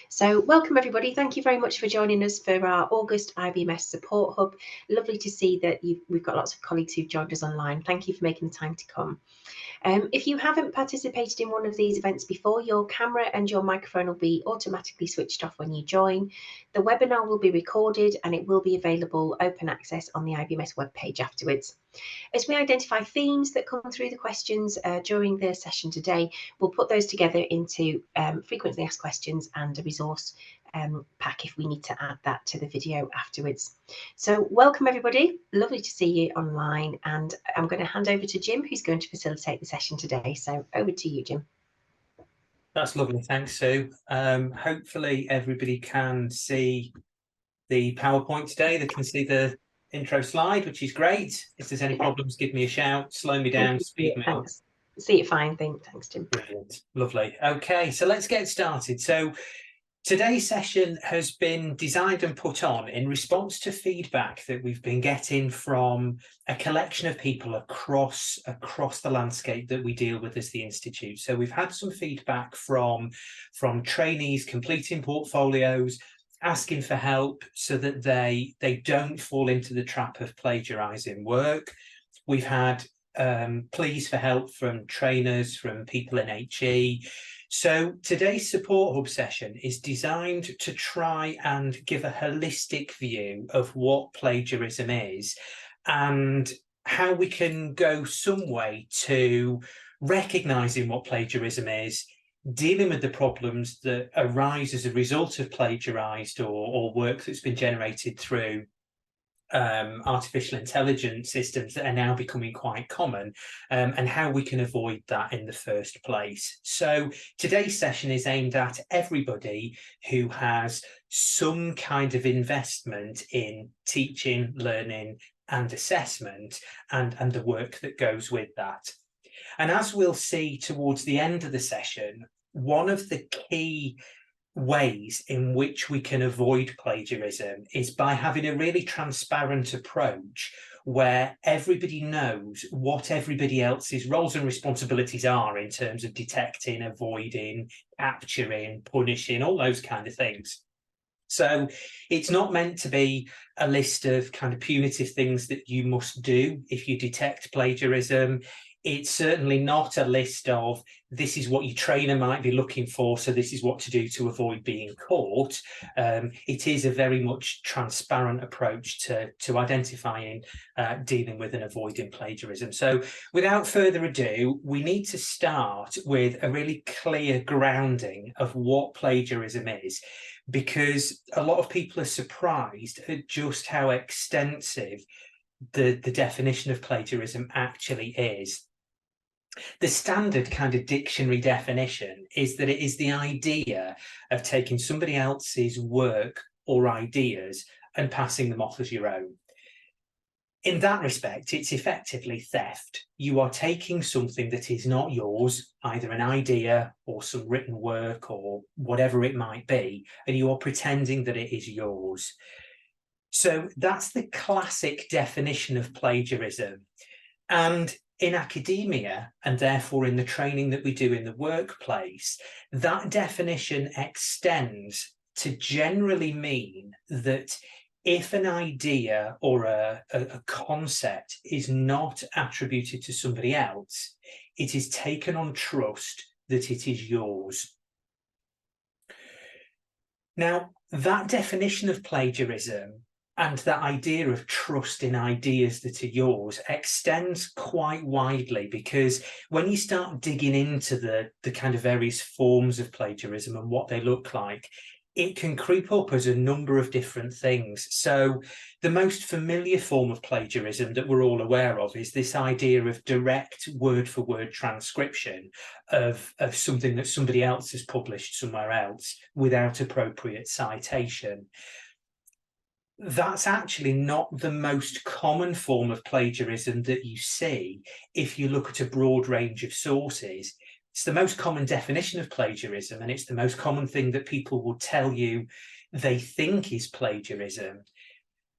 So welcome everybody. Thank you very much for joining us for our August IBMS Support Hub. Lovely to see that we've got lots of colleagues who've joined us online. Thank you for making the time to come. If you haven't participated in one of these events before, your camera and your microphone will be automatically switched off when you join. The webinar will be recorded and it will be available open access on the IBMS webpage afterwards. As we identify themes that come through the questions during the session today, we'll put those together into frequently asked questions and a resource pack if we need to add that to the video afterwards. So welcome everybody, lovely to see you online, and I'm going to hand over to Jim, who's going to facilitate the session today. So over to you, Jim. That's lovely, thanks Sue. Hopefully everybody can see the PowerPoint today. They can see the intro slide, which is great. If there's any problems, give me a shout, slow me down, speed me up. Thanks. See it fine, thanks Jim. Brilliant, lovely. Okay, so let's get started. So today's session has been designed and put on in response to feedback that we've been getting from a collection of people across the landscape that we deal with as the Institute. So we've had some feedback from trainees completing portfolios, asking for help so that they don't fall into the trap of plagiarising work. We've had pleas for help from trainers, from people in HE. So today's Support Hub session is designed to try and give a holistic view of what plagiarism is and how we can go some way to recognising what plagiarism is, dealing with the problems that arise as a result of plagiarised or work that's been generated through artificial intelligence systems that are now becoming quite common, and how we can avoid that in the first place. So today's session is aimed at everybody who has some kind of investment in teaching, learning and assessment and the work that goes with that. And as we'll see towards the end of the session, one of the key ways in which we can avoid plagiarism is by having a really transparent approach where everybody knows what everybody else's roles and responsibilities are in terms of detecting, avoiding, capturing, punishing, all those kind of things. So it's not meant to be a list of kind of punitive things that you must do if you detect plagiarism. It's certainly not a list of this is what your trainer might be looking for, so this is what to do to avoid being caught. It is a very much transparent approach to identifying, dealing with and avoiding plagiarism. So without further ado, we need to start with a really clear grounding of what plagiarism is, because a lot of people are surprised at just how extensive the definition of plagiarism actually is. The standard kind of dictionary definition is that it is the idea of taking somebody else's work or ideas and passing them off as your own. In that respect, it's effectively theft. You are taking something that is not yours, either an idea or some written work or whatever it might be, and you are pretending that it is yours. So that's the classic definition of plagiarism. And in academia, and therefore in the training that we do in the workplace, that definition extends to generally mean that if an idea or a concept is not attributed to somebody else, it is taken on trust that it is yours. Now, that definition of plagiarism and that idea of trust in ideas that are yours extends quite widely, because when you start digging into the kind of various forms of plagiarism and what they look like, it can creep up as a number of different things. So the most familiar form of plagiarism that we're all aware of is this idea of direct word-for-word transcription of something that somebody else has published somewhere else without appropriate citation. That's actually not the most common form of plagiarism that you see if you look at a broad range of sources. It's the most common definition of plagiarism, and it's the most common thing that people will tell you they think is plagiarism.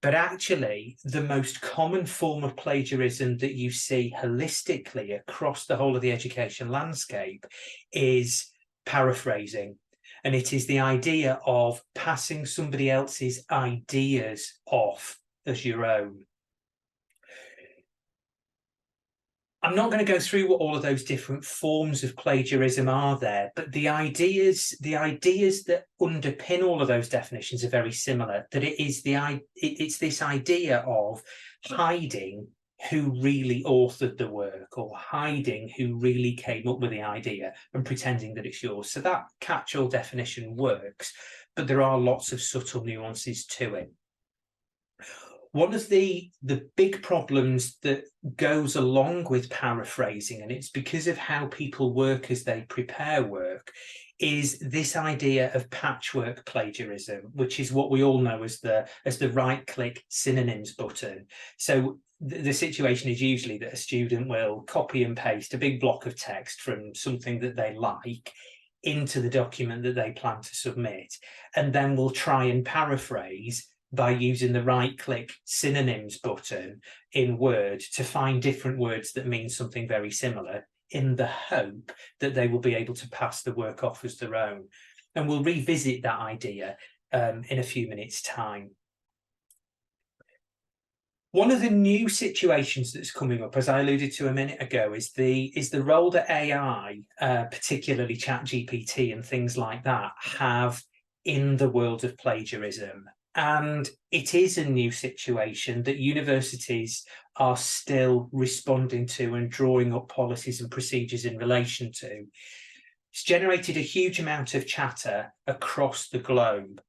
But actually, the most common form of plagiarism that you see holistically across the whole of the education landscape is paraphrasing. and it is the idea of passing somebody else's ideas off as your own. I'm not going to go through what all of those different forms of plagiarism are there, but the ideas that underpin all of those definitions are very similar. That it's this idea of hiding who really authored the work, or hiding who really came up with the idea and pretending that it's yours. So that catch-all definition works, but there are lots of subtle nuances to it. One of the big problems that goes along with paraphrasing, and it's because of how people work as they prepare work, is this idea of patchwork plagiarism, which is what we all know as the right-click synonyms button. So the situation is usually that a student will copy and paste a big block of text from something that they like into the document that they plan to submit, and then will try and paraphrase by using the right-click synonyms button in Word to find different words that mean something very similar, in the hope that they will be able to pass the work off as their own. And we'll revisit that idea in a few minutes' time. One of the new situations that's coming up, as I alluded to a minute ago, is the role that AI, particularly ChatGPT and things like that, have in the world of plagiarism. And it is a new situation that universities are still responding to and drawing up policies and procedures in relation to. It's generated a huge amount of chatter across the globe.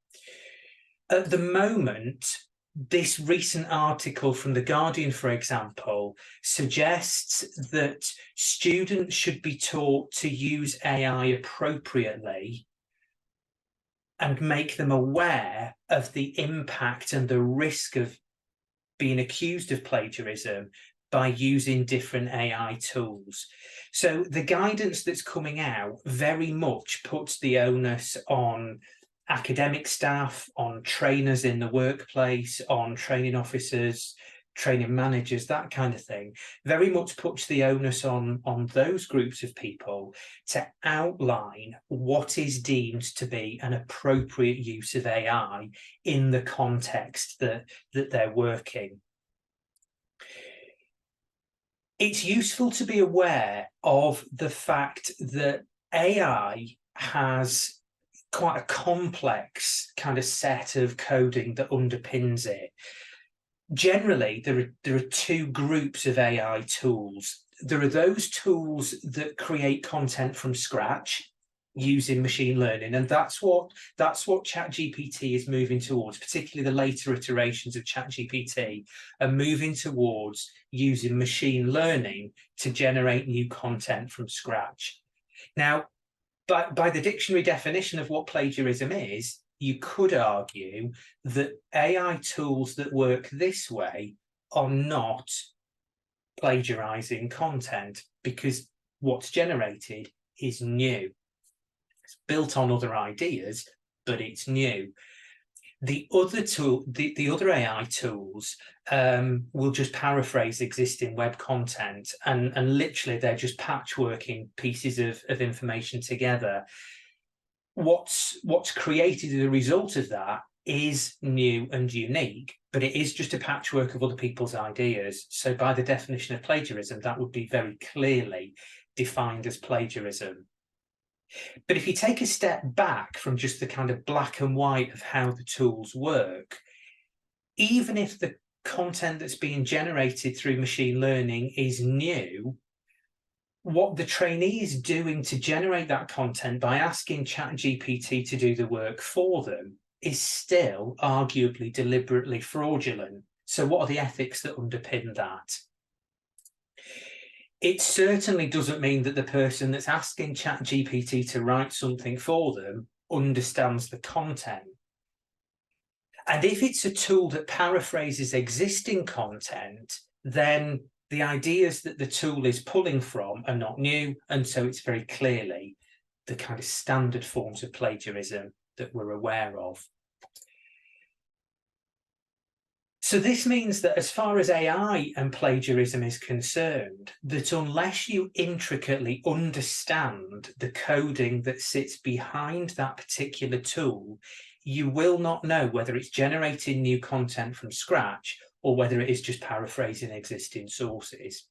At the moment, this recent article from The Guardian, for example, suggests that students should be taught to use AI appropriately and make them aware of the impact and the risk of being accused of plagiarism by using different AI tools. So the guidance that's coming out very much puts the onus on academic staff, on trainers in the workplace, on training officers, training managers, that kind of thing, very much puts the onus on those groups of people to outline what is deemed to be an appropriate use of AI in the context that they're working. It's useful to be aware of the fact that AI has quite a complex kind of set of coding that underpins it. Generally, there are two groups of AI tools. There are those tools that create content from scratch using machine learning, and that's what ChatGPT is moving towards. Particularly the later iterations of ChatGPT are moving towards using machine learning to generate new content from scratch. Now, by the dictionary definition of what plagiarism is, you could argue that AI tools that work this way are not plagiarizing content, because what's generated is new. It's built on other ideas, but it's new. The other AI tools will just paraphrase existing web content, and literally they're just patchworking pieces of information together. What's created as a result of that is new and unique, but it is just a patchwork of other people's ideas. So by the definition of plagiarism, that would be very clearly defined as plagiarism. But if you take a step back from just the kind of black and white of how the tools work, even if the content that's being generated through machine learning is new, what the trainee is doing to generate that content by asking ChatGPT to do the work for them is still arguably deliberately fraudulent. So what are the ethics that underpin that? It certainly doesn't mean that the person that's asking ChatGPT to write something for them understands the content. And if it's a tool that paraphrases existing content, then the ideas that the tool is pulling from are not new, and so it's very clearly the kind of standard forms of plagiarism that we're aware of. So this means that as far as AI and plagiarism is concerned, that unless you intricately understand the coding that sits behind that particular tool, you will not know whether it's generating new content from scratch or whether it is just paraphrasing existing sources.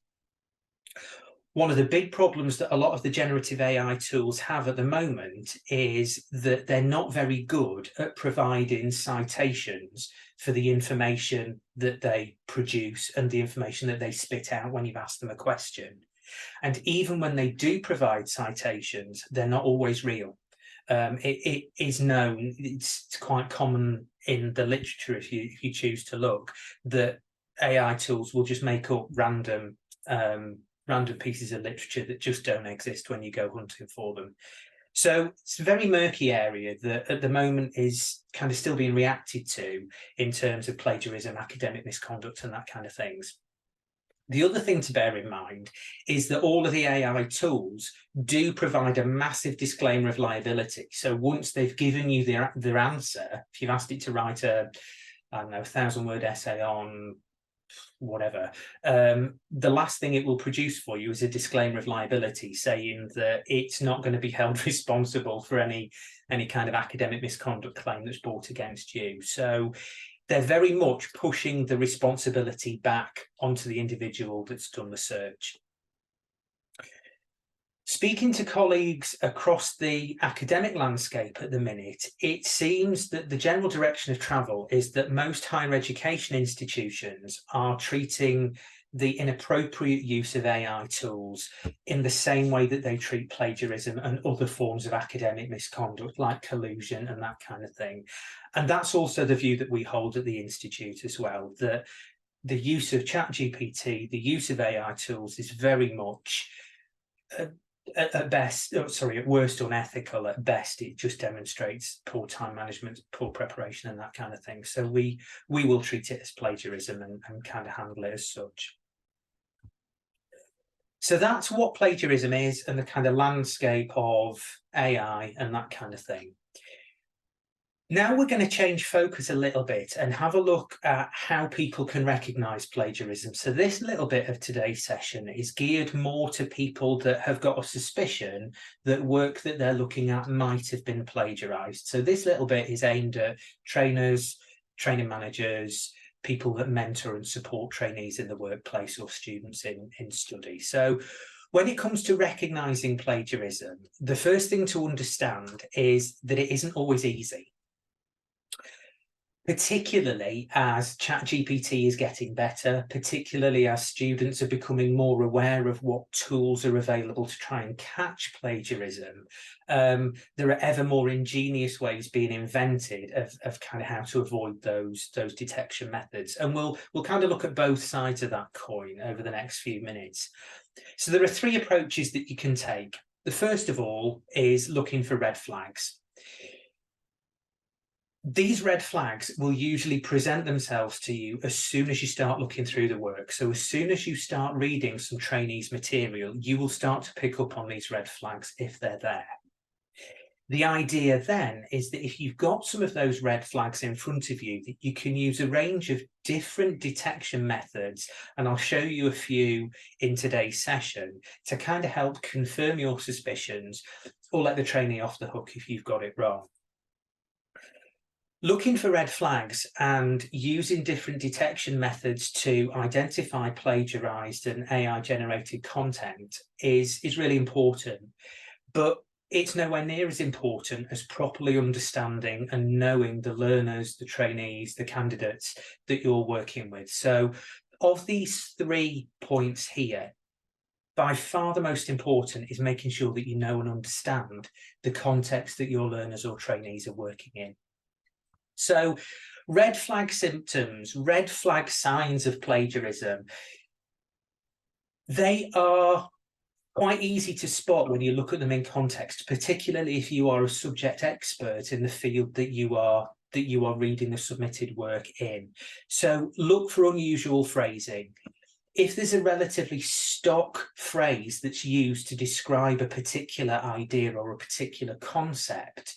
One of the big problems that a lot of the generative AI tools have at the moment is that they're not very good at providing citations for the information that they produce and the information that they spit out when you've asked them a question. And even when they do provide citations, they're not always real. It is known, it's quite common in the literature, if you choose to look, that AI tools will just make up random pieces of literature that just don't exist when you go hunting for them. So it's a very murky area that at the moment is kind of still being reacted to in terms of plagiarism, academic misconduct, and that kind of things. The other thing to bear in mind is that all of the AI tools do provide a massive disclaimer of liability. So once they've given you their answer, if you've asked it to write a, I don't know, 1,000-word essay on whatever, the last thing it will produce for you is a disclaimer of liability saying that it's not going to be held responsible for any kind of academic misconduct claim that's brought against you. So they're very much pushing the responsibility back onto the individual that's done the search. Speaking to colleagues across the academic landscape at the minute, it seems that the general direction of travel is that most higher education institutions are treating the inappropriate use of AI tools in the same way that they treat plagiarism and other forms of academic misconduct like collusion and that kind of thing. And that's also the view that we hold at the Institute as well, that the use of ChatGPT, the use of AI tools is very much at worst unethical. At best, it just demonstrates poor time management, poor preparation, and that kind of thing. So we will treat it as plagiarism and kind of handle it as such. So that's what plagiarism is and the kind of landscape of AI and that kind of thing. Now we're going to change focus a little bit and have a look at how people can recognise plagiarism. So this little bit of today's session is geared more to people that have got a suspicion that work that they're looking at might have been plagiarised. So this little bit is aimed at trainers, training managers, people that mentor and support trainees in the workplace or students in study. So when it comes to recognising plagiarism, the first thing to understand is that it isn't always easy. Particularly as ChatGPT is getting better, particularly as students are becoming more aware of what tools are available to try and catch plagiarism, there are ever more ingenious ways being invented of kind of how to avoid those detection methods. And we'll kind of look at both sides of that coin over the next few minutes. So there are three approaches that you can take. The first of all is looking for red flags. These red flags will usually present themselves to you as soon as you start looking through the work. So as soon as you start reading some trainees' material, you will start to pick up on these red flags if they're there. The idea then is that if you've got some of those red flags in front of you, that you can use a range of different detection methods, and I'll show you a few in today's session to kind of help confirm your suspicions or let the trainee off the hook if you've got it wrong. Looking for red flags and using different detection methods to identify plagiarized and AI-generated content is really important, but it's nowhere near as important as properly understanding and knowing the learners, the trainees, the candidates that you're working with. So of these 3 points here, by far the most important is making sure that you know and understand the context that your learners or trainees are working in. So red flag symptoms, red flag signs of plagiarism, they are quite easy to spot when you look at them in context, particularly if you are a subject expert in the field that you are reading the submitted work in. So look for unusual phrasing. If there's a relatively stock phrase that's used to describe a particular idea or a particular concept,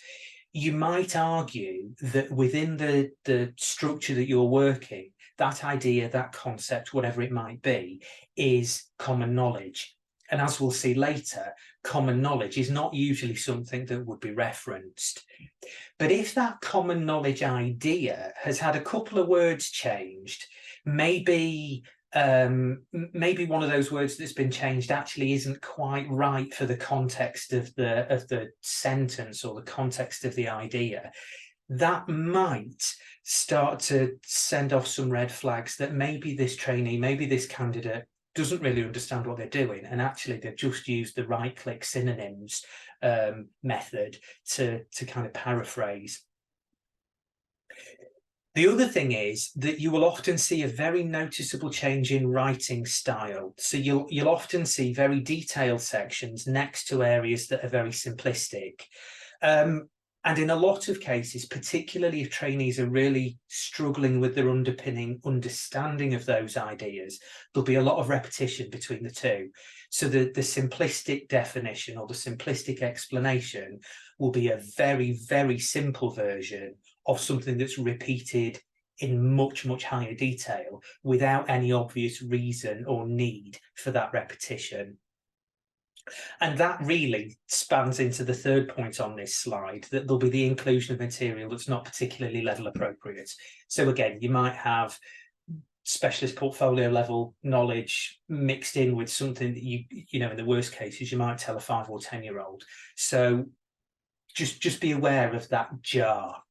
you might argue that within the structure that you're working, that idea, that concept, whatever it might be, is common knowledge. And as we'll see later, common knowledge is not usually something that would be referenced. But if that common knowledge idea has had a couple of words changed, maybe one of those words that's been changed actually isn't quite right for the context of the sentence or the context of the idea, that might start to send off some red flags that maybe this trainee, maybe this candidate doesn't really understand what they're doing, and actually they've just used the right-click synonyms method to kind of paraphrase. The other thing is that you will often see a very noticeable change in writing style. So you'll often see very detailed sections next to areas that are very simplistic. And in a lot of cases, particularly if trainees are really struggling with their understanding of those ideas, there'll be a lot of repetition between the two. So the simplistic definition or the simplistic explanation will be a very, very simple version of something that's repeated in much, much higher detail without any obvious reason or need for that repetition. And that really spans into the third point on this slide, that there'll be the inclusion of material that's not particularly level appropriate. So again, you might have specialist portfolio level knowledge mixed in with something that you know, in the worst cases, you might tell a 5 or 10-year-old. So just be aware of that jar.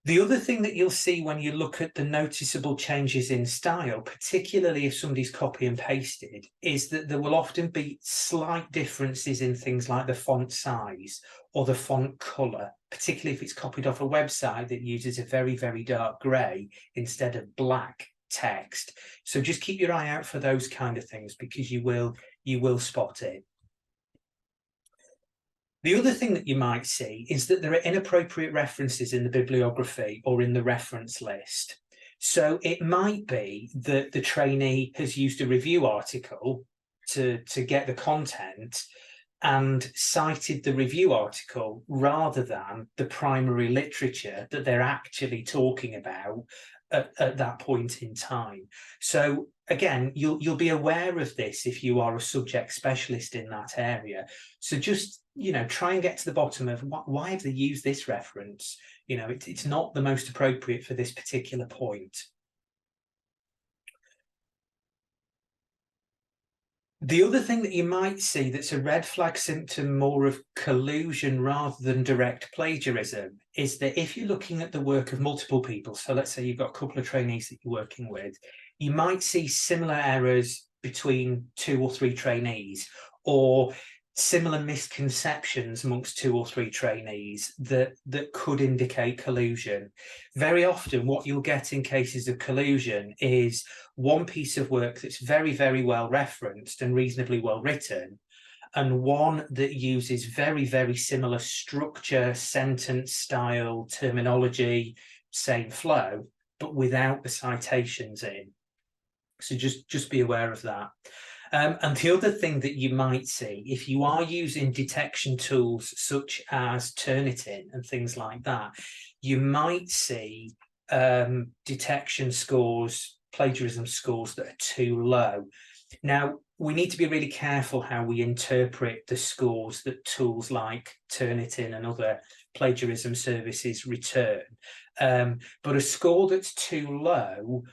The other thing that you'll see when you look at the noticeable changes in style, particularly if somebody's copy and pasted, is that there will often be slight differences in things like the font size or the font color, particularly if it's copied off a website that uses a very, very dark gray instead of black text. So just keep your eye out for those kind of things, because you will spot it. The other thing that you might see is that there are inappropriate references in the bibliography or in the reference list. So it might be that the trainee has used a review article to get the content and cited the review article rather than the primary literature that they're actually talking about at that point in time. So again, you'll be aware of this if you are a subject specialist in that area. So just, you know, try and get to the bottom of why have they used this reference? You know, it's not the most appropriate for this particular point. The other thing that you might see that's a red flag symptom more of collusion rather than direct plagiarism is that if you're looking at the work of multiple people, so let's say you've got a couple of trainees that you're working with, you might see similar errors between 2 or 3 trainees, or similar misconceptions amongst 2 or 3 trainees that could indicate collusion. Very often what you'll get in cases of collusion is one piece of work that's very, very well referenced and reasonably well written, and one that uses very, very similar structure, sentence style, terminology, same flow, but without the citations in. So just be aware of that. And the other thing that you might see, if you are using detection tools such as Turnitin and things like that, you might see detection scores, plagiarism scores that are too low. Now, we need to be really careful how we interpret the scores that tools like Turnitin and other plagiarism services return. But a score that's too low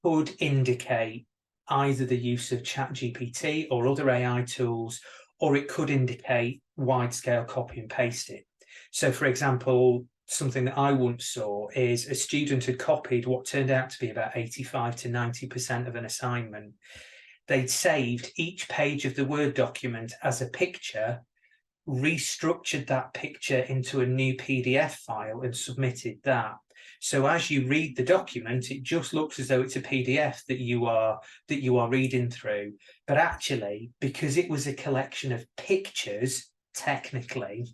could indicate either the use of ChatGPT or other AI tools, or it could indicate wide-scale copy and pasting. So, for example, something that I once saw is a student had copied what turned out to be about 85 to 90% of an assignment. They'd saved each page of the Word document as a picture, restructured that picture into a new PDF file and submitted that. So as you read the document, it just looks as though it's a PDF that you are reading through. But actually, because it was a collection of pictures, technically,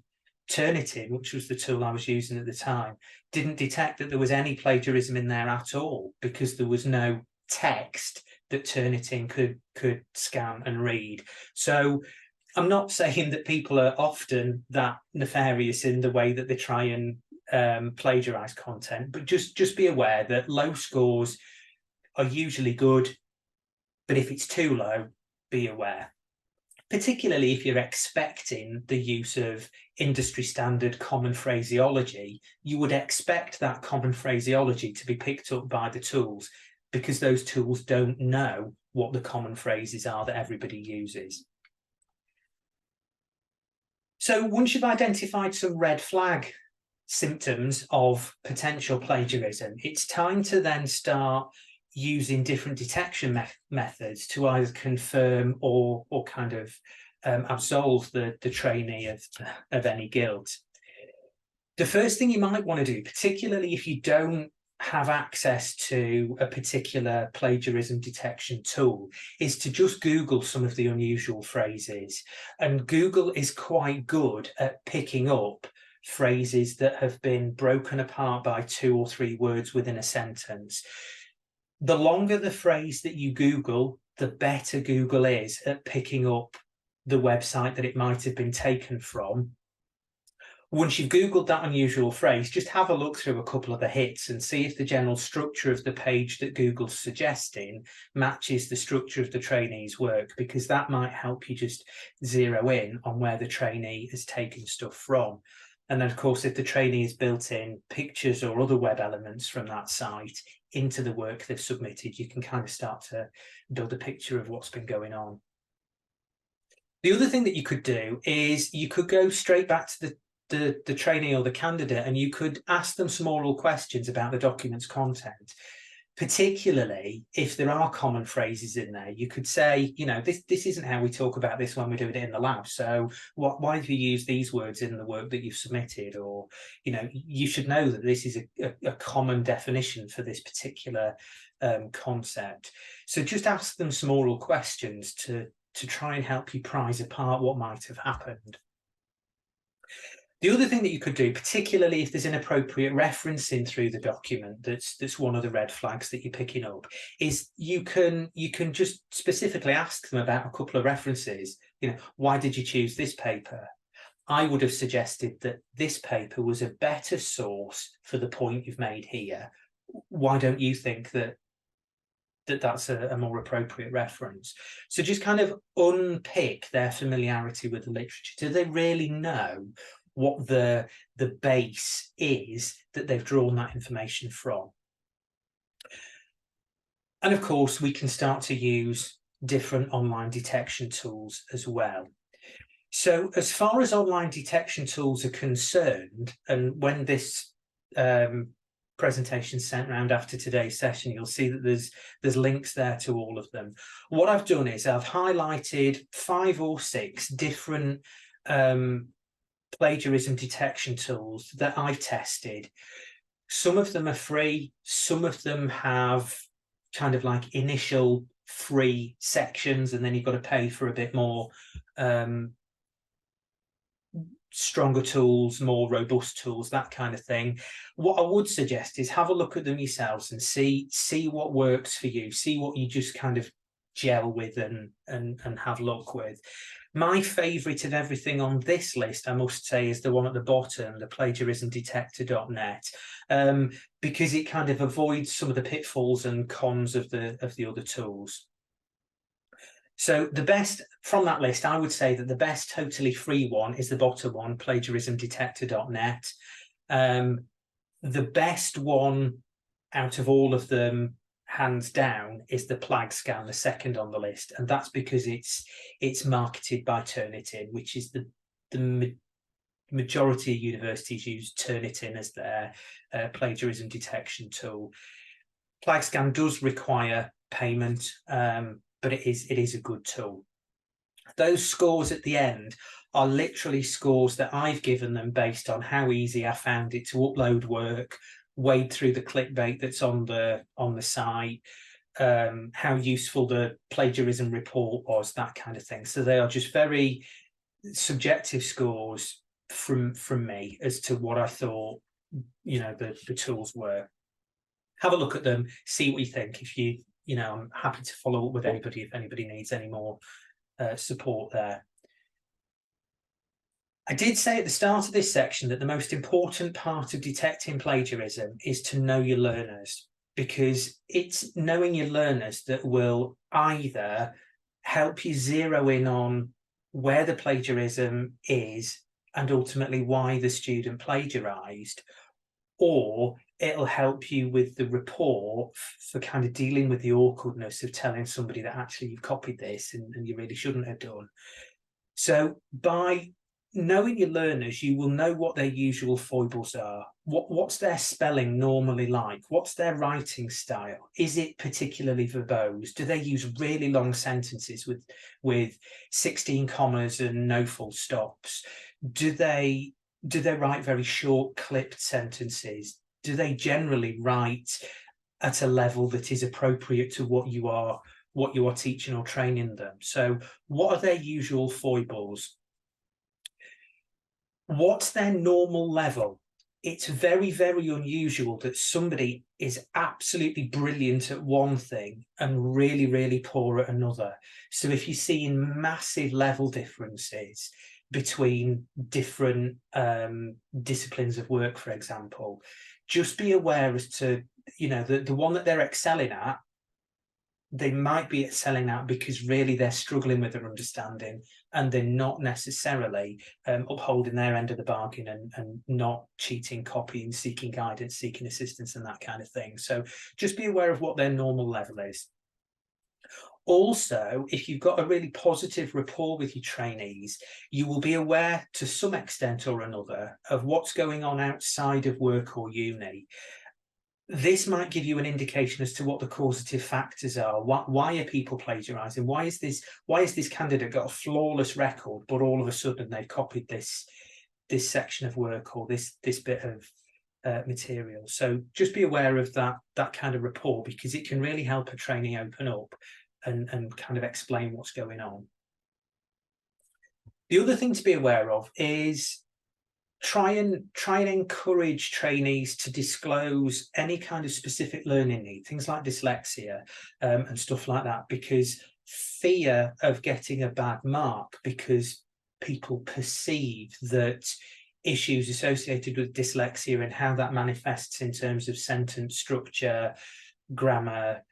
Turnitin, which was the tool I was using at the time, didn't detect that there was any plagiarism in there at all, because there was no text that Turnitin could scan and read. So I'm not saying that people are often that nefarious in the way that they try and plagiarised content, but just be aware that low scores are usually good, but if it's too low, be aware. Particularly if you're expecting the use of industry standard common phraseology, you would expect that common phraseology to be picked up by the tools, because those tools don't know what the common phrases are that everybody uses. So once you've identified some red flag symptoms of potential plagiarism, it's time to then start using different detection methods to either confirm or kind of absolve the trainee of any guilt. The first thing you might want to do, particularly if you don't have access to a particular plagiarism detection tool, is to just Google some of the unusual phrases. And Google is quite good at picking up phrases that have been broken apart by 2 or 3 words within a sentence. The longer the phrase that you Google, the better Google is at picking up the website that it might have been taken from. Once you've Googled that unusual phrase, just have a look through a couple of the hits and see if the general structure of the page that Google's suggesting matches the structure of the trainee's work, because that might help you just zero in on where the trainee has taken stuff from. And then, of course, if the trainee has built in pictures or other web elements from that site into the work they've submitted, you can kind of start to build a picture of what's been going on. The other thing that you could do is you could go straight back to the trainee or the candidate, and you could ask them some oral questions about the document's content. Particularly if there are common phrases in there, you could say, you know, this isn't how we talk about this when we're doing it in the lab. So why have you used these words in the work that you've submitted? Or, you know, you should know that this is a common definition for this particular concept. So just ask them some oral questions to try and help you prize apart what might have happened. The other thing that you could do, particularly if there's inappropriate referencing through the document, that's one of the red flags that you're picking up, is you can just specifically ask them about a couple of references. You know, why did you choose this paper? I would have suggested that this paper was a better source for the point you've made here. Why don't you think that's a more appropriate reference? So just kind of unpick their familiarity with the literature. Do they really know what the base is that they've drawn that information from? And of course, we can start to use different online detection tools as well. So as far as online detection tools are concerned, and when this presentation sent around after today's session, you'll see that there's links there to all of them. What I've done is I've highlighted 5 or 6 different plagiarism detection tools that I've tested. Some of them are free, some of them have kind of like initial free sections, and then you've got to pay for a bit more stronger tools, more robust tools, that kind of thing. What I would suggest is have a look at them yourselves and see what works for you, see what you just kind of gel with and have luck with. My favourite of everything on this list, I must say, is the one at the bottom, the plagiarismdetector.net, because it kind of avoids some of the pitfalls and cons of the other tools. So the best from that list, I would say that the best totally free one is the bottom one, plagiarismdetector.net. The best one out of all of them, hands down, is the PlagScan, the second on the list, and that's because it's marketed by Turnitin, which is the majority of universities use Turnitin as their plagiarism detection tool. PlagScan does require payment, but it is a good tool. Those scores at the end are literally scores that I've given them based on how easy I found it to upload work, wade through the clickbait that's on the site, how useful the plagiarism report was, that kind of thing. So they are just very subjective scores from me as to what I thought, you know, the tools were. Have a look at them, see what you think. If you know, I'm happy to follow up with anybody if anybody needs any more support there. I did say at the start of this section that the most important part of detecting plagiarism is to know your learners, because it's knowing your learners that will either help you zero in on where the plagiarism is and ultimately why the student plagiarized, or it'll help you with the rapport for kind of dealing with the awkwardness of telling somebody that actually you've copied this and you really shouldn't have done. So by knowing your learners, you will know what their usual foibles are. What's their spelling normally like? What's their writing style? Is it particularly verbose? Do they use really long sentences with 16 commas and no full stops? Do they write very short clipped sentences? Do they generally write at a level that is appropriate to what you are teaching or training them? So what are their usual foibles? What's their normal level? It's very, very unusual that somebody is absolutely brilliant at one thing and really, really poor at another. So if you're seeing massive level differences between different disciplines of work, for example, just be aware as to, you know, the one that they're excelling at, they might be excelling at because really they're struggling with their understanding and they're not necessarily upholding their end of the bargain and not cheating, copying, seeking guidance, seeking assistance and that kind of thing. So just be aware of what their normal level is. Also, if you've got a really positive rapport with your trainees, you will be aware to some extent or another of what's going on outside of work or uni. This might give you an indication as to what the causative factors are. Why are people plagiarizing? Why is this candidate got a flawless record, but all of a sudden they've copied this section of work or this bit of material? So just be aware of that kind of rapport, because it can really help a trainee open up and kind of explain what's going on. The other thing to be aware of is try and encourage trainees to disclose any kind of specific learning need, things like dyslexia and stuff like that, because fear of getting a bad mark because people perceive that issues associated with dyslexia and how that manifests in terms of sentence structure, grammar,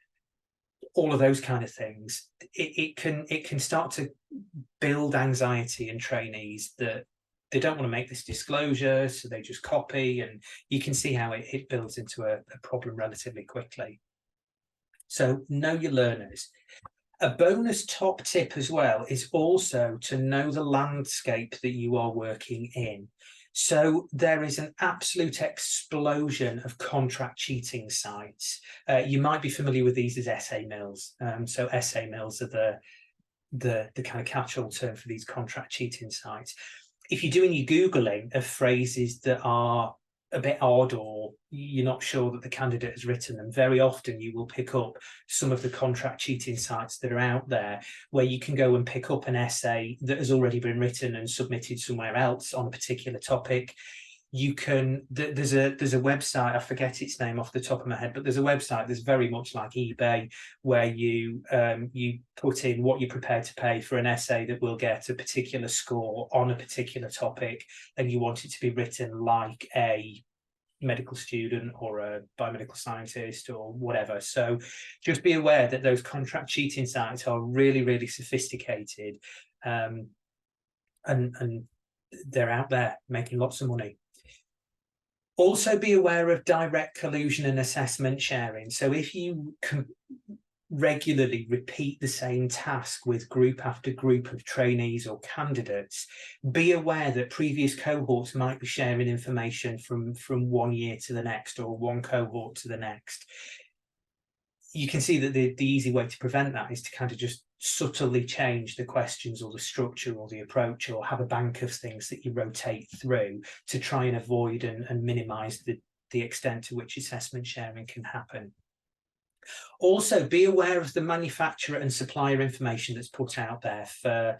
all of those kind of things, it can start to build anxiety in trainees that they don't want to make this disclosure, so they just copy, and you can see how it builds into a problem relatively quickly. So know your learners. A bonus top tip as well is also to know the landscape that you are working in. So there is an absolute explosion of contract cheating sites. You might be familiar with these as essay mills. So essay mills are the kind of catch-all term for these contract cheating sites. If you're doing your Googling of phrases that are a bit odd or you're not sure that the candidate has written them, very often you will pick up some of the contract cheating sites that are out there where you can go and pick up an essay that has already been written and submitted somewhere else on a particular topic. You can, there's a website, I forget its name off the top of my head, but there's a website that's very much like eBay, where you put in what you're prepared to pay for an essay that will get a particular score on a particular topic, and you want it to be written like a medical student or a biomedical scientist or whatever. So just be aware that those contract cheating sites are really, really sophisticated, and they're out there making lots of money. Also be aware of direct collusion and assessment sharing. So if you can regularly repeat the same task with group after group of trainees or candidates, be aware that previous cohorts might be sharing information from 1 year to the next or one cohort to the next. You can see that the easy way to prevent that is to kind of just subtly change the questions or the structure or the approach, or have a bank of things that you rotate through to try and avoid and minimize the extent to which assessment sharing can happen. Also, be aware of the manufacturer and supplier information that's put out there for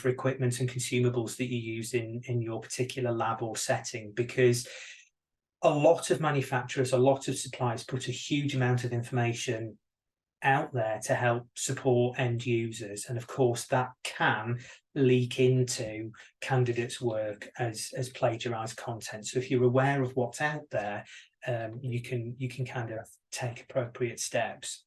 equipment and consumables that you use in your particular lab or setting, because a lot of manufacturers, a lot of suppliers put a huge amount of information out there to help support end users, and of course that can leak into candidates' work as plagiarized content. So if you're aware of what's out there, you can kind of take appropriate steps.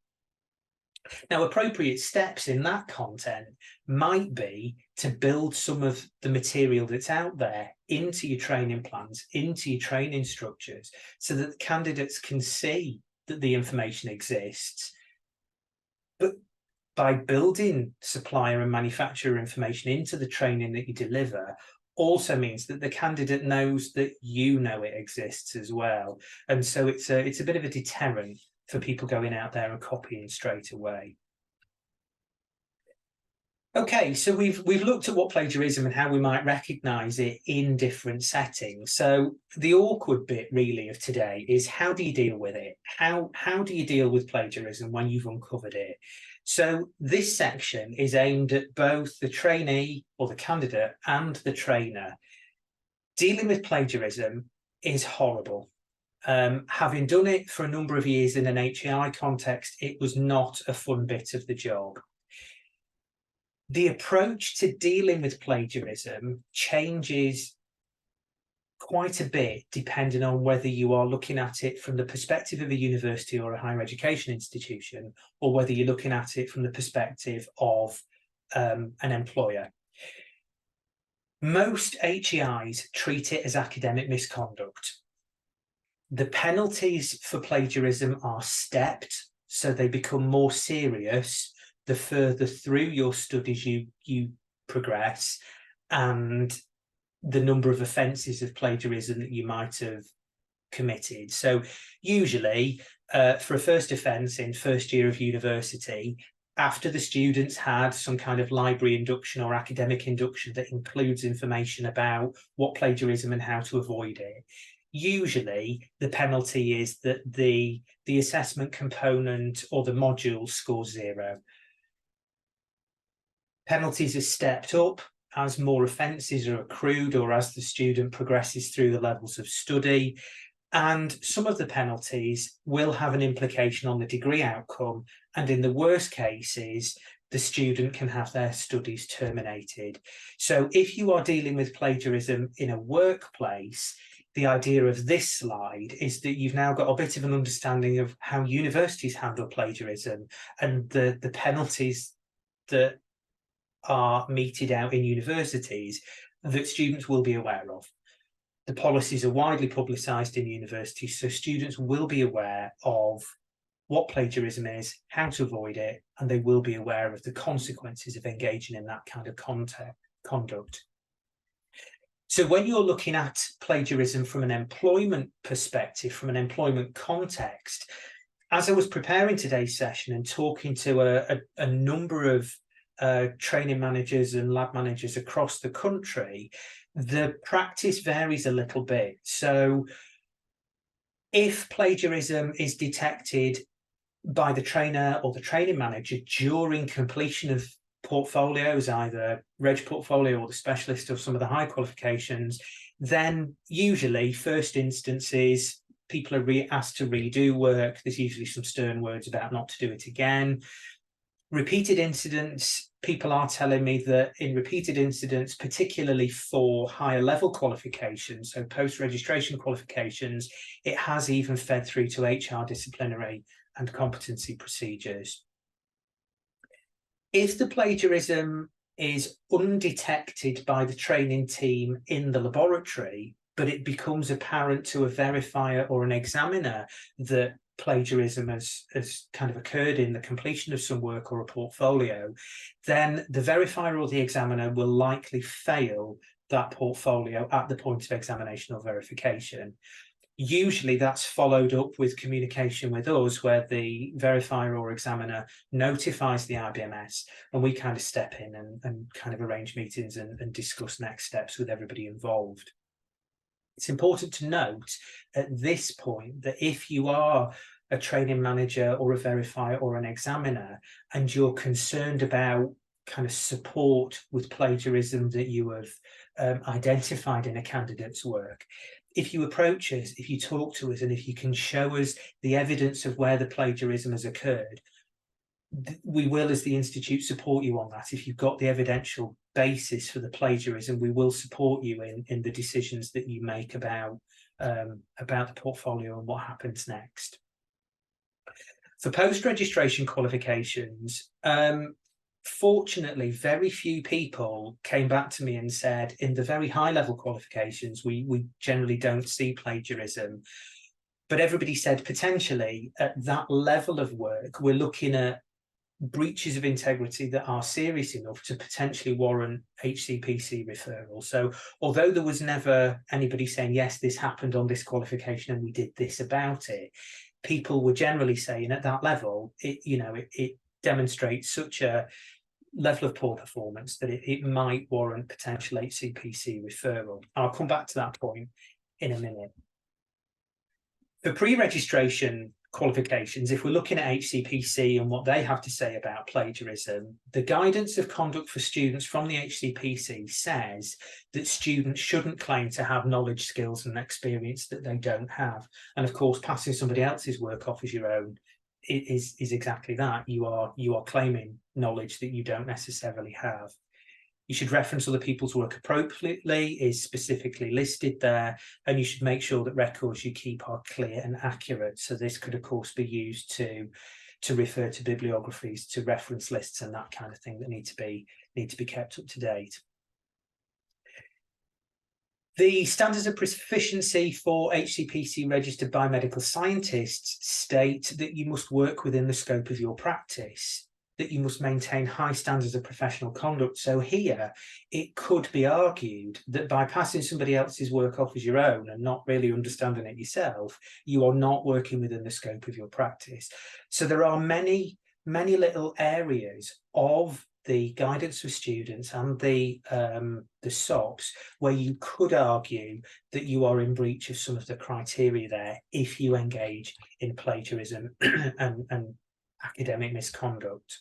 Now, appropriate steps in that content might be to build some of the material that's out there into your training plans, into your training structures, so that the candidates can see that the information exists. But by building supplier and manufacturer information into the training that you deliver also means that the candidate knows that you know it exists as well. And so it's a bit of a deterrent for people going out there and copying straight away. Okay, so we've looked at what plagiarism and how we might recognise it in different settings. So the awkward bit really of today is, how do you deal with it? How do you deal with plagiarism when you've uncovered it? So this section is aimed at both the trainee or the candidate and the trainer. Dealing with plagiarism is horrible. Having done it for a number of years in an HEI context, it was not a fun bit of the job. The approach to dealing with plagiarism changes quite a bit depending on whether you are looking at it from the perspective of a university or a higher education institution, or whether you're looking at it from the perspective of an employer. Most HEIs treat it as academic misconduct. The penalties for plagiarism are stepped, so they become more serious the further through your studies you progress, and the number of offences of plagiarism that you might have committed. So usually for a first offence in first year of university, after the students had some kind of library induction or academic induction that includes information about what plagiarism and how to avoid it, usually the penalty is that the assessment component or the module scores 0. Penalties are stepped up as more offences are accrued or as the student progresses through the levels of study. And some of the penalties will have an implication on the degree outcome. And in the worst cases, the student can have their studies terminated. So if you are dealing with plagiarism in a workplace, the idea of this slide is that you've now got a bit of an understanding of how universities handle plagiarism and the penalties that are meted out in universities that students will be aware of. The policies are widely publicised in universities, so students will be aware of what plagiarism is, how to avoid it, and they will be aware of the consequences of engaging in that kind of conduct. So when you're looking at plagiarism from an employment perspective, from an employment context, as I was preparing today's session and talking to a number of training managers and lab managers across the country, the practice varies a little bit. So if plagiarism is detected by the trainer or the training manager during completion of portfolios, either Reg portfolio or the specialist or some of the high qualifications, then usually first instances people are asked to redo work. There's usually some stern words about not to do it again. Repeated incidents, people are telling me that in repeated incidents, particularly for higher level qualifications, so post-registration qualifications, it has even fed through to HR disciplinary and competency procedures. If the plagiarism is undetected by the training team in the laboratory, but it becomes apparent to a verifier or an examiner that plagiarism has kind of occurred in the completion of some work or a portfolio, then the verifier or the examiner will likely fail that portfolio at the point of examination or verification. Usually that's followed up with communication with us, where the verifier or examiner notifies the IBMS, and we kind of step in and kind of arrange meetings and discuss next steps with everybody involved. It's important to note at this point that if you are a training manager or a verifier or an examiner and you're concerned about kind of support with plagiarism that you have identified in a candidate's work, if you approach us, if you talk to us, and if you can show us the evidence of where the plagiarism has occurred, we will, as the Institute, support you on that. If you've got the evidential basis for the plagiarism, we will support you in the decisions that you make about the portfolio and what happens next. For post-registration qualifications, fortunately, very few people came back to me and said, in the very high-level qualifications, we generally don't see plagiarism. But everybody said, potentially, at that level of work, we're looking at breaches of integrity that are serious enough to potentially warrant HCPC referral. So although there was never anybody saying, yes, this happened on this qualification and we did this about it, people were generally saying at that level, it demonstrates such a level of poor performance that it might warrant potential HCPC referral. I'll come back to that point in a minute. For pre-registration qualifications, if we're looking at HCPC and what they have to say about plagiarism, the guidance of conduct for students from the HCPC says that students shouldn't claim to have knowledge, skills and experience that they don't have. And of course, passing somebody else's work off as your own is exactly that. You are claiming knowledge that you don't necessarily have. You should reference other people's work appropriately, is specifically listed there, and you should make sure that records you keep are clear and accurate. So this could, of course, be used to refer to bibliographies, to reference lists and that kind of thing that need to be kept up to date. The standards of proficiency for HCPC registered biomedical scientists state that you must work within the scope of your practice, that you must maintain high standards of professional conduct. So here, it could be argued that by passing somebody else's work off as your own and not really understanding it yourself, you are not working within the scope of your practice. So there are many, many little areas of the guidance for students and the SOPs where you could argue that you are in breach of some of the criteria there if you engage in plagiarism and academic misconduct.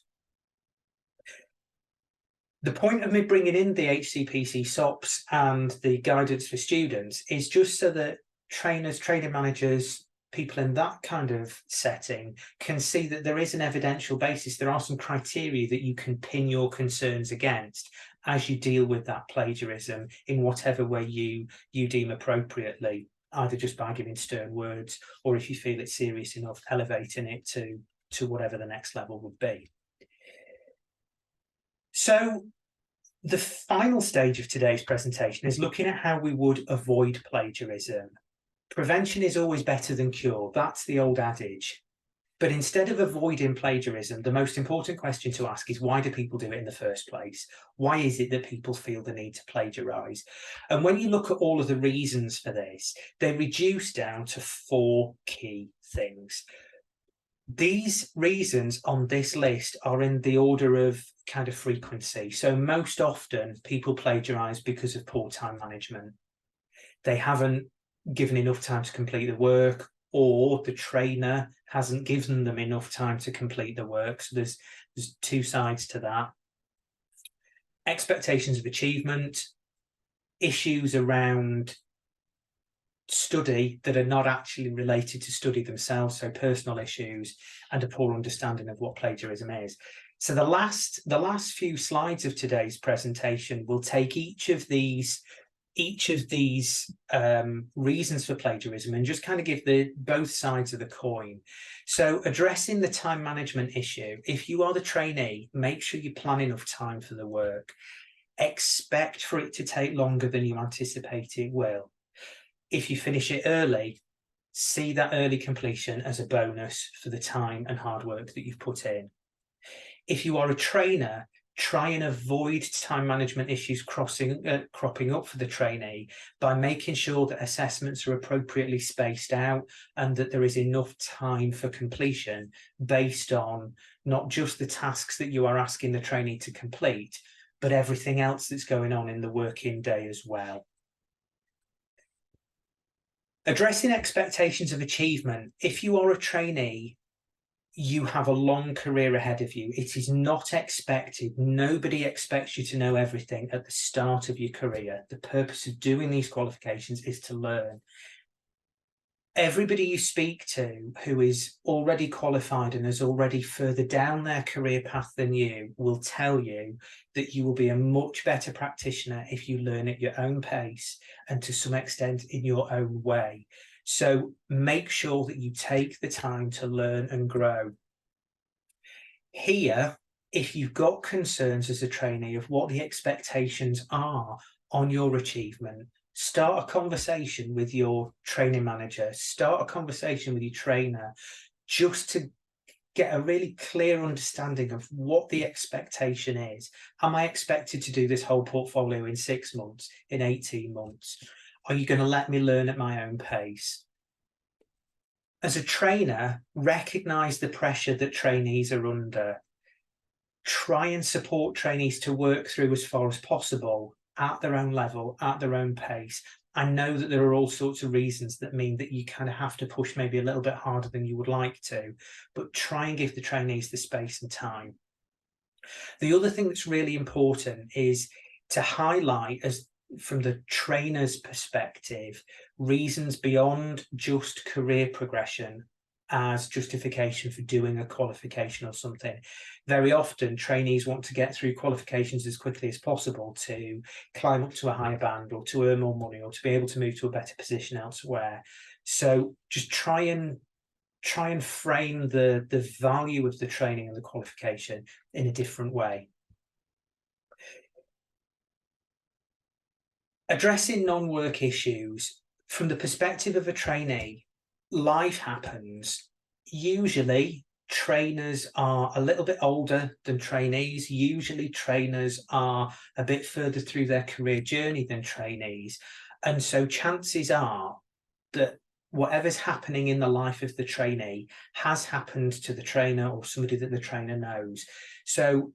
The point of me bringing in the HCPC SOPs and the guidance for students is just so that trainers, training managers, people in that kind of setting can see that there is an evidential basis. There are some criteria that you can pin your concerns against as you deal with that plagiarism in whatever way you deem appropriately, either just by giving stern words, or if you feel it's serious enough, elevating it to whatever the next level would be. So the final stage of today's presentation is looking at how we would avoid plagiarism. Prevention is always better than cure. That's the old adage. But instead of avoiding plagiarism, the most important question to ask is, why do people do it in the first place? Why is it that people feel the need to plagiarize? And when you look at all of the reasons for this, they reduce down to 4 key things. These reasons on this list are in the order of kind of frequency. So most often people plagiarize because of poor time management. They haven't given enough time to complete the work, or the trainer hasn't given them enough time to complete the work. So there's 2 sides to that. Expectations of achievement, issues around study that are not actually related to study themselves, so personal issues, and a poor understanding of what plagiarism is. So the last few slides of today's presentation will take each of these reasons for plagiarism and just kind of give both sides of the coin. So addressing the time management issue, if you are the trainee, make sure you plan enough time for the work. Expect for it to take longer than you anticipate it will. If you finish it early, see that early completion as a bonus for the time and hard work that you've put in. If you are a trainer, try and avoid time management issues cropping up for the trainee by making sure that assessments are appropriately spaced out and that there is enough time for completion based on not just the tasks that you are asking the trainee to complete, but everything else that's going on in the working day as well. Addressing expectations of achievement. If you are a trainee, you have a long career ahead of you. It is not expected. Nobody expects you to know everything at the start of your career. The purpose of doing these qualifications is to learn. Everybody you speak to who is already qualified and is already further down their career path than you will tell you that you will be a much better practitioner if you learn at your own pace and to some extent in your own way. So make sure that you take the time to learn and grow. Here, if you've got concerns as a trainee of what the expectations are on your achievement, start a conversation with your training manager, start a conversation with your trainer, just to get a really clear understanding of what the expectation is. Am I expected to do this whole portfolio in 6 months, in 18 months? Are you going to let me learn at my own pace? As a trainer, recognize the pressure that trainees are under. Try and support trainees to work through as far as possible at their own level, at their own pace. I know that there are all sorts of reasons that mean that you kind of have to push maybe a little bit harder than you would like to, but try and give the trainees the space and time. The other thing that's really important is to highlight, as from the trainer's perspective, reasons beyond just career progression as justification for doing a qualification or something. Very often trainees want to get through qualifications as quickly as possible to climb up to a higher band or to earn more money or to be able to move to a better position elsewhere. So just try and frame the value of the training and the qualification in a different way. Addressing non-work issues from the perspective of a trainee. Life happens. Usually trainers are a little bit older than trainees. Usually trainers are a bit further through their career journey than trainees. And so chances are that whatever's happening in the life of the trainee has happened to the trainer or somebody that the trainer knows. So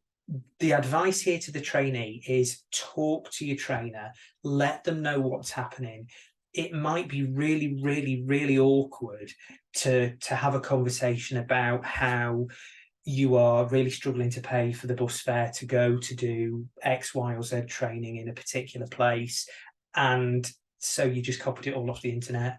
the advice here to the trainee is talk to your trainer, let them know what's happening. It might be really, really, really awkward to have a conversation about how you are really struggling to pay for the bus fare to go to do X, Y, or Z training in a particular place. And so you just copied it all off the internet.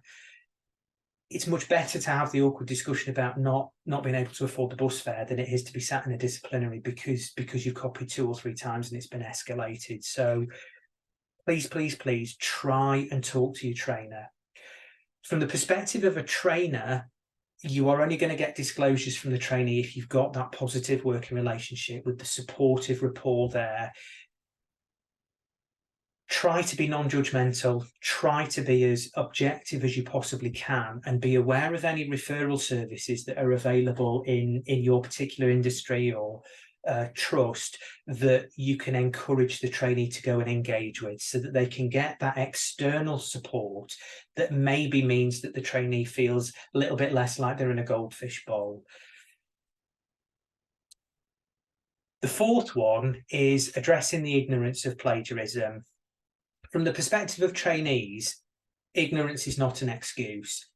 It's much better to have the awkward discussion about not being able to afford the bus fare than it is to be sat in a disciplinary because you've copied 2 or 3 times and it's been escalated. So please, please, please try and talk to your trainer. From the perspective of a trainer, you are only going to get disclosures from the trainee if you've got that positive working relationship with the supportive rapport there. Try to be non-judgmental, try to be as objective as you possibly can, and be aware of any referral services that are available in your particular industry or trust that you can encourage the trainee to go and engage with, so that they can get that external support that maybe means that the trainee feels a little bit less like they're in a goldfish bowl. The fourth one is addressing the ignorance of plagiarism. From the perspective of trainees, ignorance is not an excuse.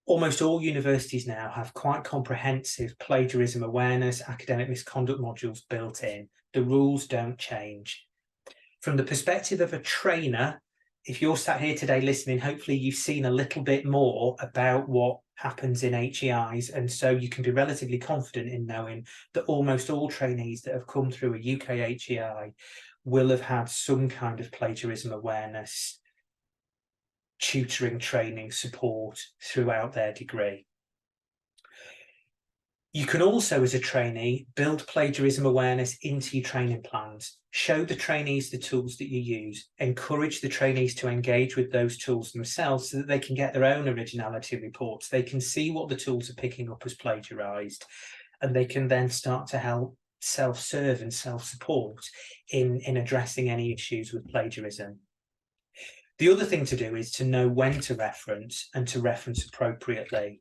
Almost all universities now have quite comprehensive plagiarism awareness, academic misconduct modules built in. The rules don't change. From the perspective of a trainer, if you're sat here today listening, hopefully you've seen a little bit more about what happens in HEIs, and so you can be relatively confident in knowing that almost all trainees that have come through a UK HEI will have had some kind of plagiarism awareness, tutoring, training, support throughout their degree. You can also, as a trainee, build plagiarism awareness into your training plans. Show the trainees the tools that you use. Encourage the trainees to engage with those tools themselves so that they can get their own originality reports. They can see what the tools are picking up as plagiarized, and they can then start to help self-serve and self-support in addressing any issues with plagiarism. The other thing to do is to know when to reference and to reference appropriately.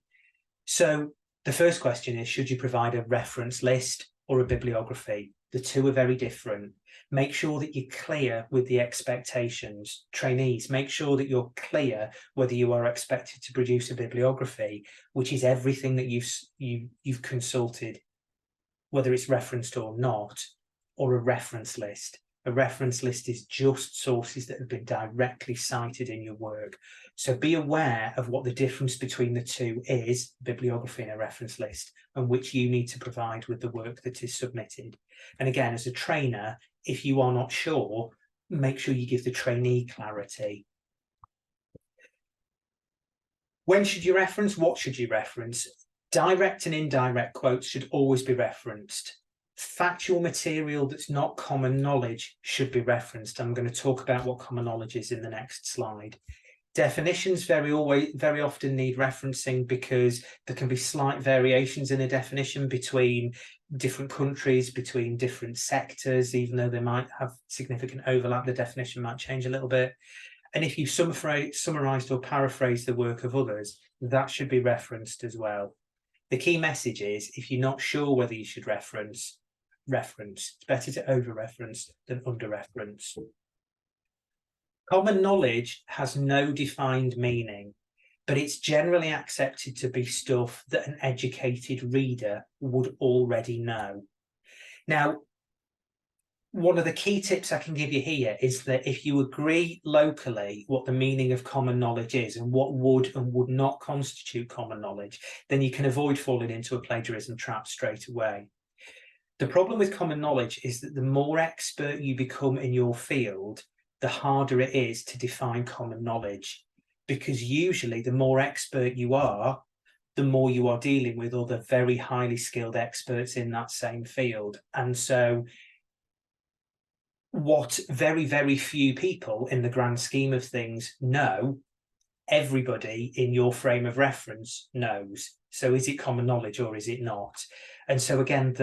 So the first question is, should you provide a reference list or a bibliography? The two are very different. Make sure that you're clear with the expectations. Trainees, make sure that you're clear whether you are expected to produce a bibliography, which is everything that you've consulted, whether it's referenced or not, or a reference list. A reference list is just sources that have been directly cited in your work. So be aware of what the difference between the two is, bibliography and a reference list, and which you need to provide with the work that is submitted. And again, as a trainer, if you are not sure, make sure you give the trainee clarity. When should you reference? What should you reference? Direct and indirect quotes should always be referenced. Factual material that's not common knowledge should be referenced. I'm going to talk about what common knowledge is in the next slide. Definitions very often need referencing because there can be slight variations in a definition between different countries, between different sectors. Even though they might have significant overlap, the definition might change a little bit. And if you summarized or paraphrased the work of others, that should be referenced as well. The key message is, if you're not sure whether you should reference. It's better to over-reference than under-reference. Common knowledge has no defined meaning, but it's generally accepted to be stuff that an educated reader would already know. Now, one of the key tips I can give you here is that if you agree locally what the meaning of common knowledge is and what would and would not constitute common knowledge, then you can avoid falling into a plagiarism trap straight away. The problem with common knowledge is that the more expert you become in your field, the harder it is to define common knowledge, because usually the more expert you are, the more you are dealing with other very highly skilled experts in that same field. And so what very, very few people in the grand scheme of things know, everybody in your frame of reference knows. So is it common knowledge or is it not? And so again,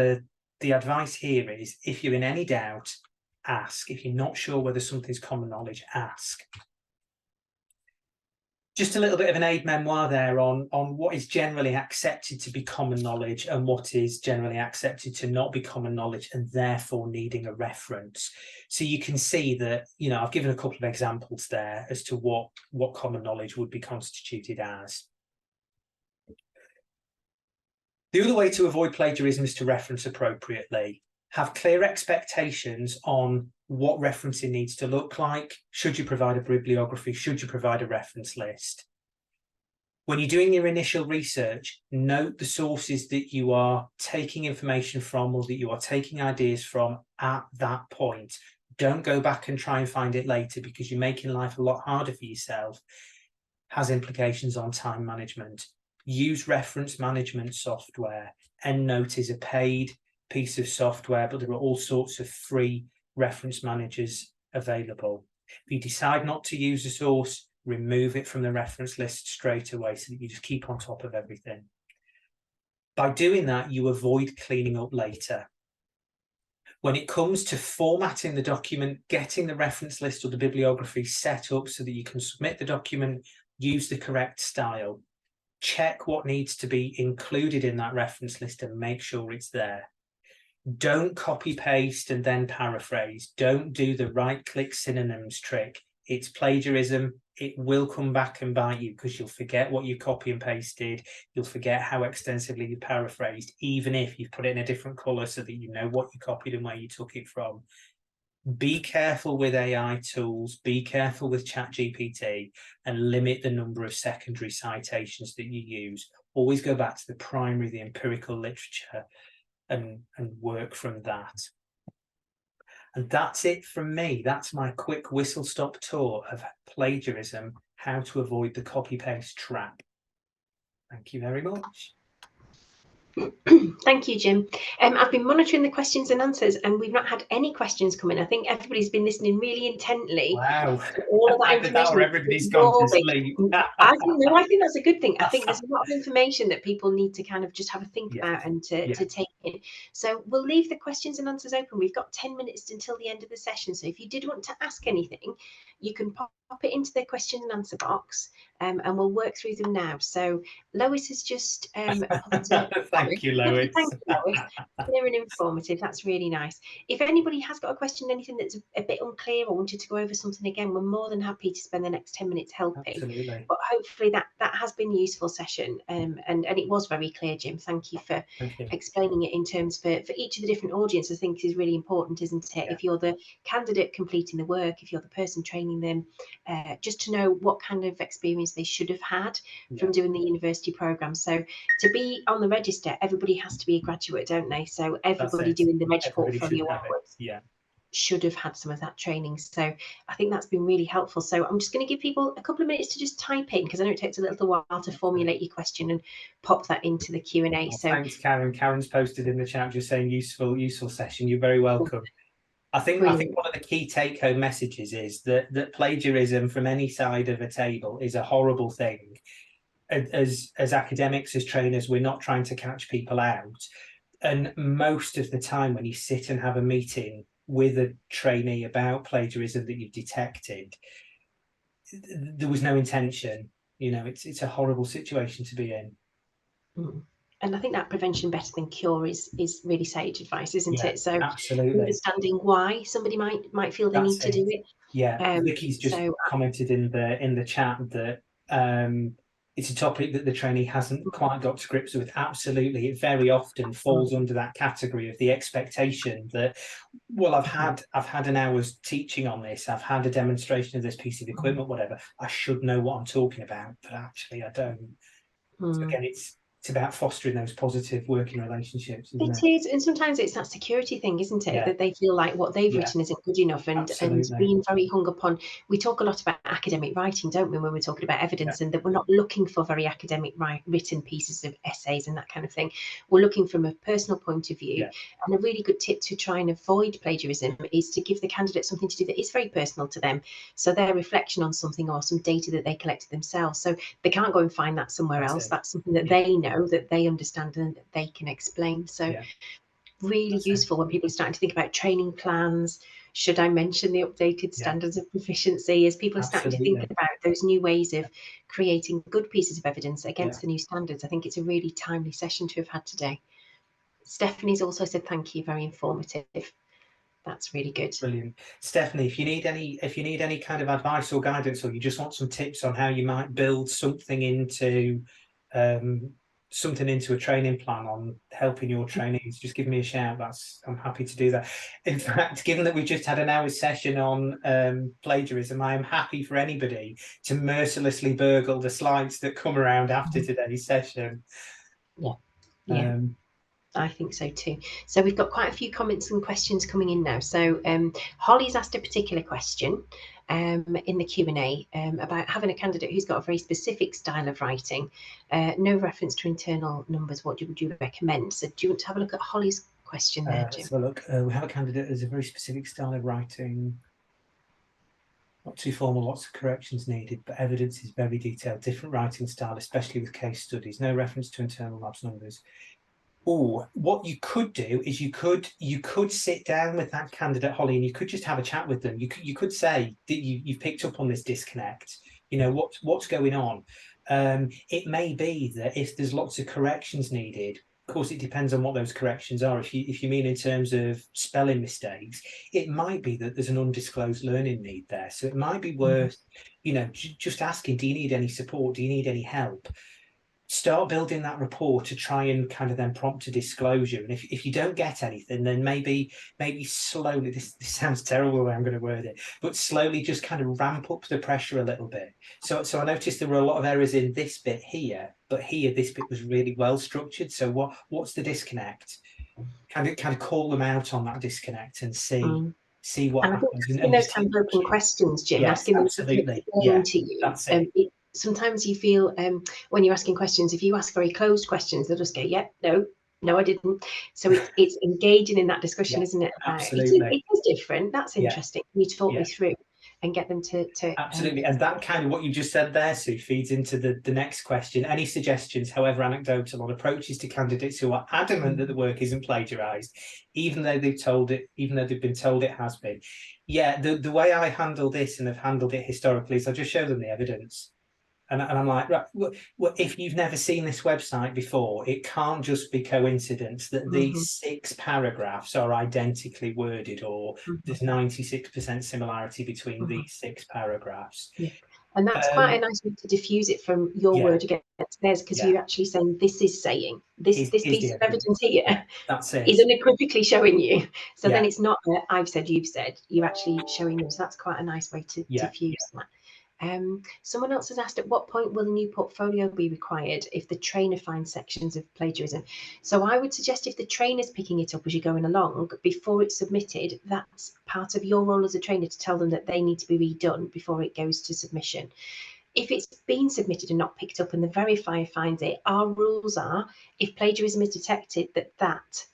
the advice here is, if you're in any doubt, ask. If you're not sure whether something's common knowledge, ask. Just a little bit of an aide-memoire there on what is generally accepted to be common knowledge and what is generally accepted to not be common knowledge and therefore needing a reference. So you can see that, you know, I've given a couple of examples there as to what common knowledge would be constituted as. The other way to avoid plagiarism is to reference appropriately. Have clear expectations on what referencing needs to look like. Should you provide a bibliography? Should you provide a reference list? When you're doing your initial research, note the sources that you are taking information from or that you are taking ideas from at that point. Don't go back and try and find it later, because you're making life a lot harder for yourself. Has implications on time management. Use reference management software. EndNote is a paid piece of software, but there are all sorts of free reference managers available. If you decide not to use a source, remove it from the reference list straight away so that you just keep on top of everything. By doing that, you avoid cleaning up later. When it comes to formatting the document, getting the reference list or the bibliography set up so that you can submit the document, use the correct style. Check what needs to be included in that reference list and make sure it's there. Don't copy paste and then paraphrase. Don't do the right-click synonyms trick. It's plagiarism. It will come back and bite you, because you'll forget what you copy and pasted. You'll forget how extensively you paraphrased, even if you've put it in a different color so that you know what you copied and where you took it from. Be careful with AI tools. Be careful with ChatGPT, and limit the number of secondary citations that you use. Always go back to the primary, the empirical literature, and work from that. And that's it from me. That's my quick whistle-stop tour of plagiarism, how to avoid the copy-paste trap. Thank you very much. Thank you, Jim. I've been monitoring the questions and answers, and we've not had any questions come in. I think everybody's been listening really intently. Wow. All of that information. Everybody's gone to sleep. I think that's a good thing. I think there's a lot of information that people need to kind of just have a think about and to take in. So we'll leave the questions and answers open. We've got 10 minutes until the end of the session. So if you did want to ask anything, you can pop it into the question and answer box, and we'll work through them now. So Lois has just popped a Thank you, lovely, Lois. thank you, Lois. Clear and informative. That's really nice. If anybody has got a question, anything that's a bit unclear or wanted to go over something again, we're more than happy to spend the next 10 minutes helping. Absolutely. But hopefully that has been a useful session, and it was very clear, Jim. Thank you for explaining it in terms for each of the different audiences. I think is really important, isn't it? Yeah. If you're the candidate completing the work, if you're the person training them, just to know what kind of experience they should have had from doing the university program. So to be on the register, everybody has to be a graduate, don't they? So everybody doing the reg portfolio onwards should have had some of that training. So I think that's been really helpful. So I'm just going to give people a couple of minutes to just type in, because I know it takes a little while to formulate your question and pop that into the Q&A. So thanks, Karen. Karen's posted in the chat just saying useful session. You're very welcome. I think one of the key take-home messages is that plagiarism from any side of a table is a horrible thing. As academics, as trainers, we're not trying to catch people out. And most of the time when you sit and have a meeting with a trainee about plagiarism that you've detected, there was no intention. You know, it's a horrible situation to be in. And I think that prevention better than cure is really sage advice, isn't it? So absolutely, understanding why somebody might feel they need to do it. Yeah, Vicky's just commented in the chat that it's a topic that the trainee hasn't quite got to grips with. Absolutely, it very often falls under that category of the expectation that, well, I've had an hour's teaching on this, I've had a demonstration of this piece of equipment, whatever, I should know what I'm talking about, but actually I don't. So again, it's about fostering those positive working relationships, isn't it? It is, and sometimes it's that security thing, isn't it? That they feel like what they've written isn't good enough, and being very hung up on. We talk a lot about academic writing, don't we, when we're talking about evidence, and that we're not looking for very academic written pieces of essays and that kind of thing. We're looking from a personal point of view, and a really good tip to try and avoid plagiarism is to give the candidate something to do that is very personal to them. So their reflection on something or some data that they collected themselves. So they can't go and find that somewhere else. That's something that they know, that they understand, and that they can explain. So really useful when people are starting to think about training plans. Should I mention the updated standards of proficiency, as people are starting to think about those new ways of creating good pieces of evidence against the new standards? I think it's a really timely session to have had today. Stephanie's also said thank you, very informative. That's really good. Brilliant. Stephanie, if you need any kind of advice or guidance, or you just want some tips on how you might build something into a training plan on helping your trainees, just give me a shout. I'm happy to do that. In fact, given that we've just had an hour's session on plagiarism, I am happy for anybody to mercilessly burgle the slides that come around after today's session. I think so too. So we've got quite a few comments and questions coming in now. So Holly's asked a particular question in the Q&A about having a candidate who's got a very specific style of writing, no reference to internal numbers. What would you recommend? So do you want to have a look at Holly's question there, Jim? Let's have a look. We have a candidate who's a very specific style of writing. Not too formal, lots of corrections needed, but evidence is very detailed, different writing style, especially with case studies, no reference to internal labs numbers. Oh, what you could do is you could sit down with that candidate, Holly, and you could just have a chat with them. You could say that you've picked up on this disconnect. You know, what's going on. It may be that if there's lots of corrections needed, of course, it depends on what those corrections are. If you mean in terms of spelling mistakes, it might be that there's an undisclosed learning need there. So it might be worth, you know, just asking, do you need any support? Do you need any help? Start building that rapport to try and kind of then prompt a disclosure. And if you don't get anything, then maybe slowly, this sounds terrible the way I'm going to word it, but slowly just kind of ramp up the pressure a little bit. So I noticed there were a lot of errors in this bit here, but here this bit was really well structured. So what's the disconnect? Kind of call them out on that disconnect and see what happens. And those kind of open questions, Jim, asking them to explain to you. That's it. Sometimes you feel when you're asking questions, if you ask very closed questions, they'll just go, yeah, no, I didn't. So it's engaging in that discussion, isn't it? Absolutely. It is different. That's interesting. You need to talk me through. and get them to absolutely. And that kind of what you just said there, Sue, feeds into the next question. Any suggestions, however anecdotal, on approaches to candidates who are adamant that the work isn't plagiarized, even though they've been told it has been? Yeah, the way I handle this and have handled it historically is I just show them the evidence. And I'm like, right, well, if you've never seen this website before, it can't just be coincidence that these 6 paragraphs are identically worded, or there's 96% similarity between these 6 paragraphs. Yeah. And that's quite a nice way to diffuse it from your word against theirs, because you're actually saying this is saying this piece of evidence here that's it. is unequivocally showing you. So then it's not I've said, you've said, you're actually showing them. So that's quite a nice way to diffuse that. Someone else has asked, at what point will a new portfolio be required if the trainer finds sections of plagiarism? So I would suggest if the trainer's picking it up as you're going along, before it's submitted, that's part of your role as a trainer to tell them that they need to be redone before it goes to submission. If it's been submitted and not picked up and the verifier finds it, our rules are, if plagiarism is detected, that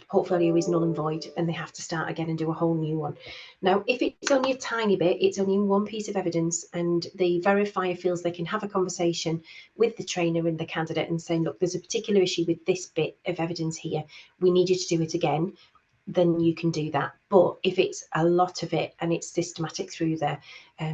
portfolio is null and void and they have to start again and do a whole new one. Now, if it's only a tiny bit, it's only one piece of evidence, and the verifier feels they can have a conversation with the trainer and the candidate and saying, look, there's a particular issue with this bit of evidence here, we need you to do it again, then you can do that. But if it's a lot of it and it's systematic through the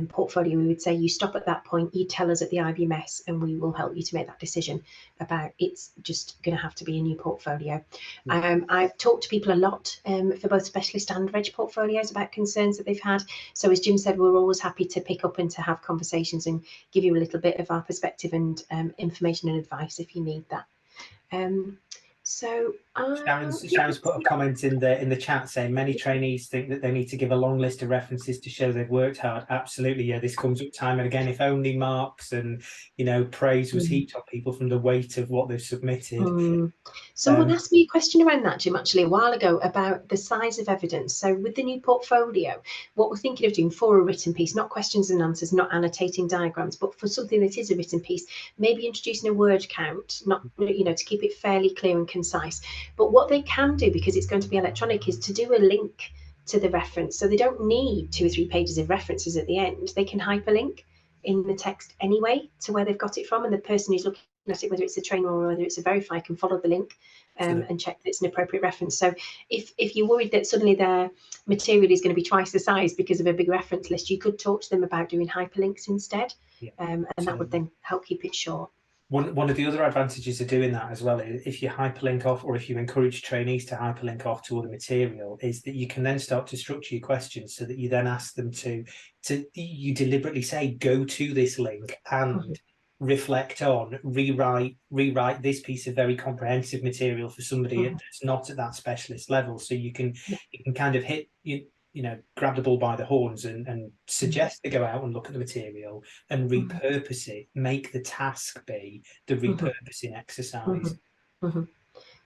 portfolio, we would say you stop at that point, you tell us at the IBMS, and we will help you to make that decision about it's just going to have to be a new portfolio. I've talked to people a lot for both specialist and reg portfolios about concerns that they've had. So as Jim said, we're always happy to pick up and to have conversations and give you a little bit of our perspective and information and advice if you need that. So Sharon's put a comment in the chat saying many trainees think that they need to give a long list of references to show they've worked hard. Absolutely, yeah, this comes up time and again. If only marks and praise was heaped on people from the weight of what they've submitted. Someone asked me a question around that, Jim, actually a while ago, about the size of evidence. So with the new portfolio, what we're thinking of doing for a written piece, not questions and answers, not annotating diagrams, but for something that is a written piece, maybe introducing a word count, not to keep it fairly clear and concise. But what they can do, because it's going to be electronic, is to do a link to the reference. So they don't need 2 or 3 pages of references at the end. They can hyperlink in the text anyway to where they've got it from, and the person who's looking at it, whether it's a trainer or whether it's a verifier, can follow the link and check that it's an appropriate reference. So if you're worried that suddenly their material is going to be twice the size because of a big reference list, you could talk to them about doing hyperlinks instead, and that would then help keep it short. One of the other advantages of doing that as well is if you hyperlink off, or if you encourage trainees to hyperlink off to other material, is that you can then start to structure your questions so that you then ask them to you deliberately say, go to this link and reflect on, rewrite this piece of very comprehensive material for somebody that's not at that specialist level. So you can kind of hit grab the bull by the horns and suggest they go out and look at the material and repurpose it, make the task be the repurposing exercise.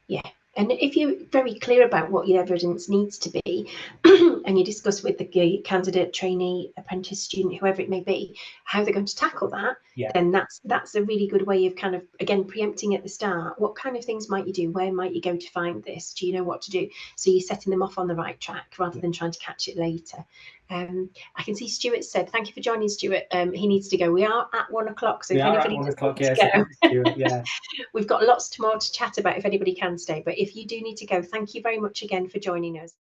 Yeah, and if you're very clear about what your evidence needs to be, and you discuss with the candidate, trainee, apprentice, student, whoever it may be, how they're going to tackle that, then that's a really good way of kind of, again, preempting at the start. What kind of things might you do? Where might you go to find this? Do you know what to do? So you're setting them off on the right track rather than trying to catch it later. I can see Stuart said, thank you for joining, Stuart. He needs to go. We are at 1 o'clock, so if anybody does need to go, we've got lots more to chat about if anybody can stay. But if you do need to go, thank you very much again for joining us.